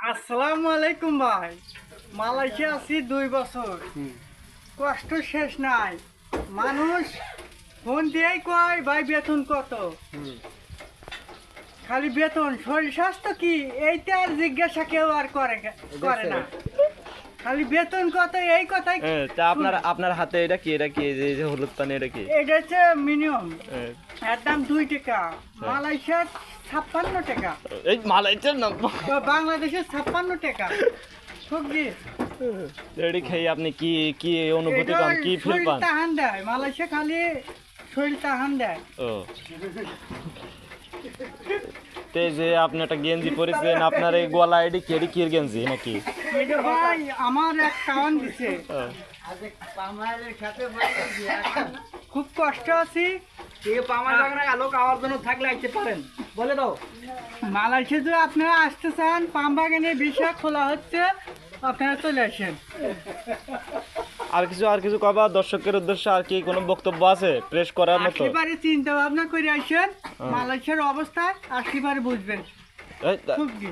আসসালামু আলাইকুম ভাই। মালয়েশিয়া আছি 2 বছর, কষ্ট শেষ নাই। মানুষ ফোন দিয়েই কয় ভাই বেতন কত, খালি বেতন। শরীর স্বাস্থ্য কি এইটা আর জিজ্ঞাসা কেউ আর করে না, খালি বেতন কত এই কথাই। তা আপনার হাতে এটা কি এই যে হলুদ পানি এটা কি? এটা হচ্ছে মিনিমাম, এর দাম 2 টাকা। মালয়েশিয়ার 56 টাকা, এই মালাইটার নাম তো বাংলাদেশের 56 টাকা সবজি। এটি খেয়ে আপনি কি কি অনুভূতি এটা পান, কি ফিল শরীর পান? টাহান দেয়, মালয়েশিয়া খালি শরীর টাহান দেয়। ও তে যে আপনি একটা গেঞ্জি পরেছেন, আপনার এই গলা এটি কেডি কির গেঞ্জি নাকি? এটা ভাই আমার এক কারণ দিছে, ও, খুব কষ্ট আছি। মালয়েশিয়া যদি আপনারা আসতে চান, পাম বাগানের বিষয় খোলা হচ্ছে, আপনারা চলে আসেন। আর কিছু কবা দর্শকের উদ্দেশ্যে আর কি কোনো বক্তব্য আছে প্রেস করার মতো? আসলে চিন্তা ভাবনা করে আসেন, মালয়েশিয়ার অবস্থা আসলে বুঝবেন এই, সবজি।